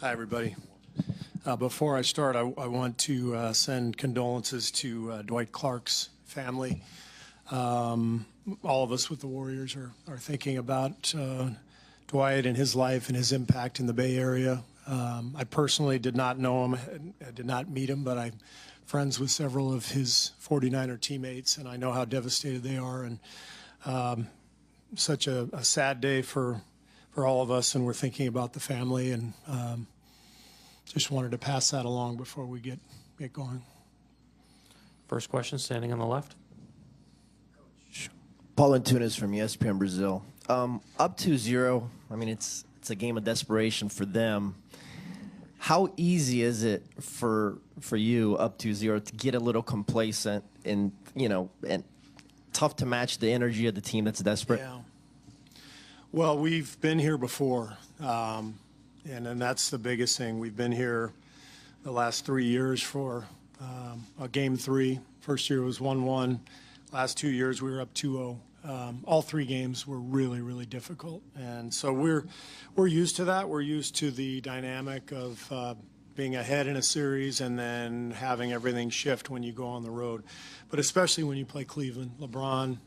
Hi, everybody. Before I start, I want to send condolences to Dwight Clark's family. All of us with the Warriors are thinking about Dwight and his life and his impact in the Bay Area. I personally did not know him, I did not meet him, but I'm friends with several of his 49er teammates, and I know how devastated they are. And such a sad day for all of us, and we're thinking about the family, and just wanted to pass that along before we get going. First question, standing on the left. Paul Antunes from ESPN Brazil. Up 2-0, I mean, it's a game of desperation for them. How easy is it for you, up 2-0, to get a little complacent and, and tough to match the energy of the team that's desperate? Yeah. Well, we've been here before, and that's the biggest thing. We've been here the last 3 years for a game 3. First year was 1-1. Last 2 years we were up 2-0. All 3 games were really, really difficult, and so we're used to that. We're used to the dynamic of being ahead in a series and then having everything shift when you go on the road. But especially when you play Cleveland, LeBron,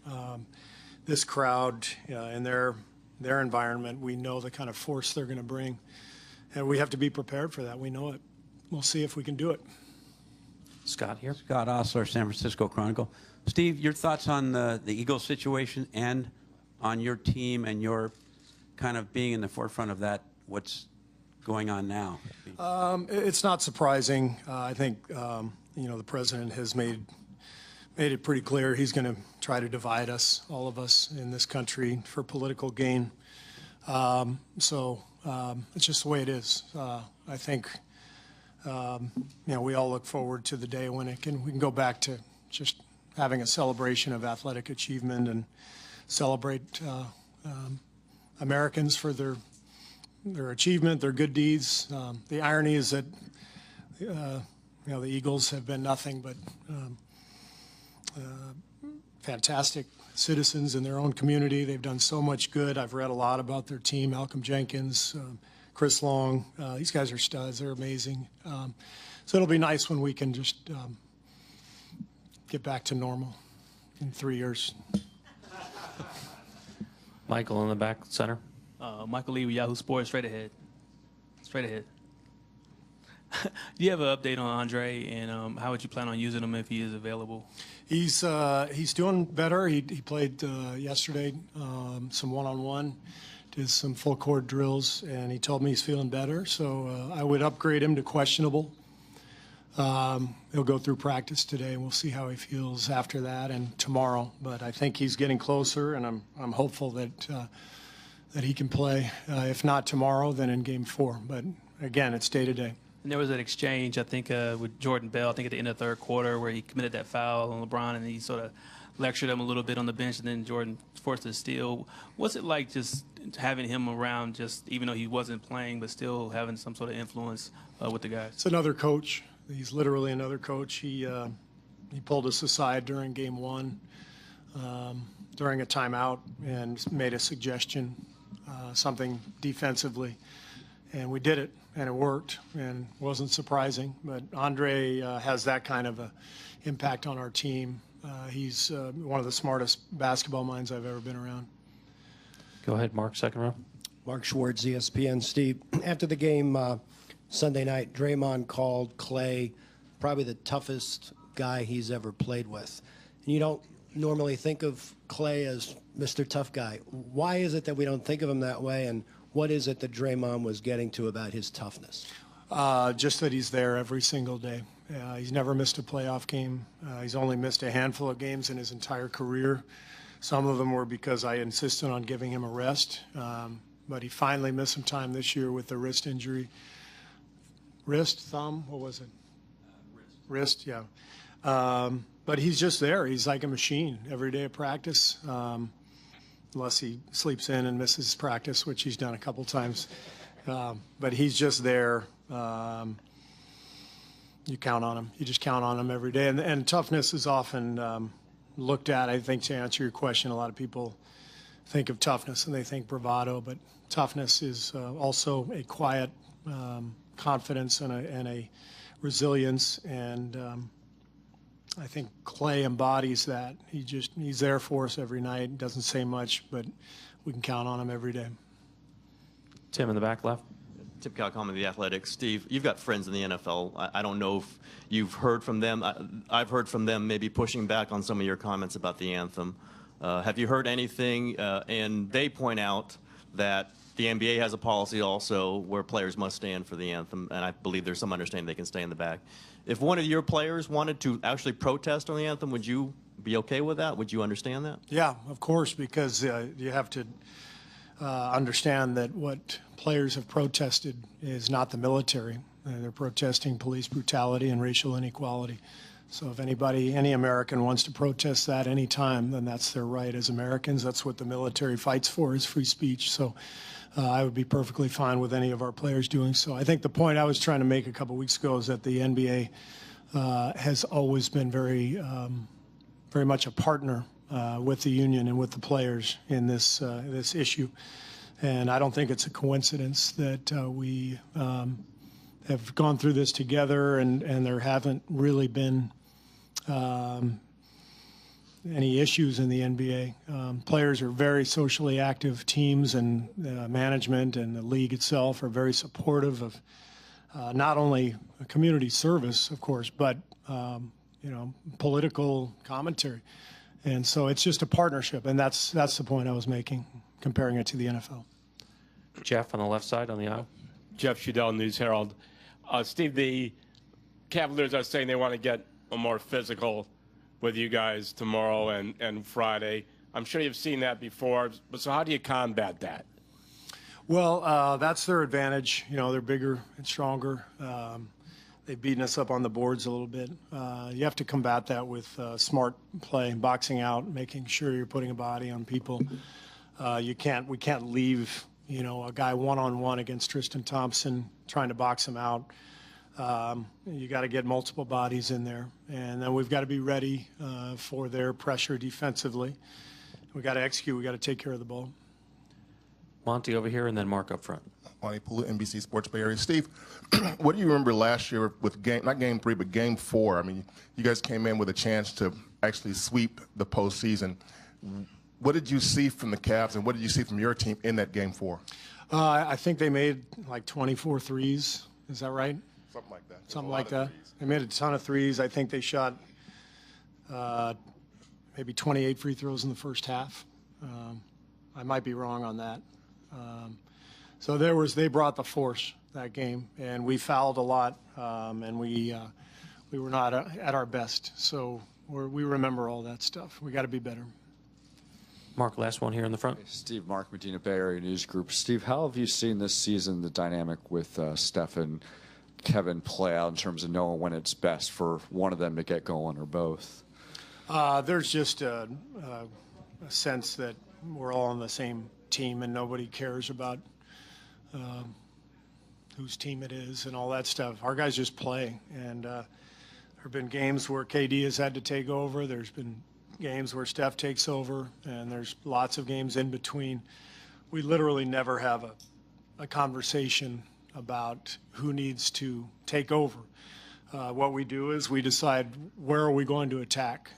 this crowd, in their environment, we know the kind of force they're going to bring, and we have to be prepared for that. We know it. We'll see if we can do it. Scott here. Scott Osler, San Francisco Chronicle. Steve, your thoughts on the Eagles situation and on your team and your kind of being in the forefront of that, what's going on now? It's not surprising. I think, the president has made it pretty clear he's going to try to divide us, all of us in this country, for political gain. So it's just the way it is. I think, we all look forward to the day when we can go back to just having a celebration of athletic achievement and celebrate Americans for their achievement, their good deeds. The irony is that the Eagles have been nothing but fantastic citizens in their own community. They've done so much good. I've read a lot about their team, Malcolm Jenkins, Chris Long. These guys are studs. They're amazing. So it'll be nice when we can just get back to normal in 3 years. Michael in the back center. Michael Lee with Yahoo Sports, straight ahead. Straight ahead. Do you have an update on Andre, and how would you plan on using him if he is available? He's doing better. He played yesterday, some one-on-one, did some full court drills, and he told me he's feeling better. So I would upgrade him to questionable. He'll go through practice today, and we'll see how he feels after that and tomorrow. But I think he's getting closer, and I'm hopeful that he can play. If not tomorrow, then in Game 4. But again, it's day to day. And there was an exchange, I think, with Jordan Bell, I think at the end of the third quarter, where he committed that foul on LeBron, and he sort of lectured him a little bit on the bench, and then Jordan forced a steal. What's it like just having him around, just even though he wasn't playing, but still having some sort of influence with the guys? It's another coach. He's literally another coach. He pulled us aside during Game 1, during a timeout, and made a suggestion, something defensively. And we did it, and it worked, and wasn't surprising. But Andre has that kind of a impact on our team. He's one of the smartest basketball minds I've ever been around. Go ahead, Mark, second row. Mark Schwartz, ESPN. Steve, after the game Sunday night, Draymond called Clay probably the toughest guy he's ever played with. And you don't normally think of Clay as Mr. Tough Guy. Why is it that we don't think of him that way, and what is it that Draymond was getting to about his toughness? Just that he's there every single day. He's never missed a playoff game. He's only missed a handful of games in his entire career. Some of them were because I insisted on giving him a rest, but he finally missed some time this year with the wrist injury. Wrist, thumb, what was it? Wrist, yeah. But he's just there. He's like a machine every day of practice, unless he sleeps in and misses practice, which he's done a couple times. But he's just there. You count on him. You just count on him every day. And toughness is often looked at, I think, to answer your question. A lot of people think of toughness and they think bravado, but toughness is also a quiet confidence and a resilience, and I think Clay embodies that. He's there for us every night. Doesn't say much, but we can count on him every day. Tim in the back left. Tim Calcom of The Athletic. Steve, you've got friends in the NFL. I don't know if you've heard from them. I've heard from them maybe pushing back on some of your comments about the anthem. Have you heard anything? And they point out that the NBA has a policy also where players must stand for the anthem, and I believe there's some understanding they can stay in the back. If one of your players wanted to actually protest on the anthem, would you be okay with that? Would you understand that? Yeah, of course, because you have to understand that what players have protested is not the military. They're protesting police brutality and racial inequality. So if any American wants to protest that any time, then that's their right as Americans. That's what the military fights for, is free speech. So I would be perfectly fine with any of our players doing so. I think the point I was trying to make a couple weeks ago is that the NBA has always been very much a partner with the union and with the players in this issue. And I don't think it's a coincidence that we have gone through this together, and there haven't really been any issues in the NBA. Players are very socially active teams, and management and the league itself are very supportive of not only community service, of course, but political commentary. And so it's just a partnership, and that's the point I was making, comparing it to the NFL. Jeff on the left side on the aisle. Jeff Shudell, News Herald. Steve, the Cavaliers are saying they want to get more physical with you guys tomorrow and Friday. I'm sure you've seen that before, but so how do you combat that? Well, that's their advantage. They're bigger and stronger. They've beaten us up on the boards a little bit. You have to combat that with smart play, boxing out, making sure you're putting a body on people. We can't leave, a guy one-on-one against Tristan Thompson, trying to box him out. You got to get multiple bodies in there, and then we've got to be ready for their pressure defensively. We got to execute. We got to take care of the ball. Monty over here, and then Mark up front. Monty Pulu, NBC Sports Bay Area. Steve, what do you remember last year with not game 3, but game 4? I mean, you guys came in with a chance to actually sweep the postseason. What did you see from the Cavs, and what did you see from your team in that game 4? I think they made like 24 threes. Is that right? Something like that. Something like that. They made a ton of threes. I think they shot maybe 28 free throws in the first half. I might be wrong on that. So they brought the force that game, and we fouled a lot, and we were not at our best. So we remember all that stuff. We got to be better. Mark, last one here in the front. Steve, Mark Medina, Bay Area News Group. Steve, how have you seen this season the dynamic with Steph and Kevin play out in terms of knowing when it's best for one of them to get going or both? There's just a sense that we're all on the same team and nobody cares about whose team it is and all that stuff. Our guys just play, and there have been games where KD has had to take over. There's been games where Steph takes over, and there's lots of games in between. We literally never have a conversation about who needs to take over. What we do is we decide where are we going to attack,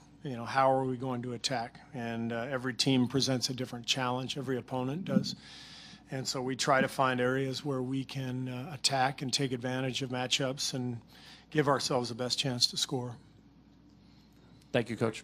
how are we going to attack, and every team presents a different challenge, every opponent does. And so we try to find areas where we can attack and take advantage of matchups and give ourselves the best chance to score. Thank you, Coach.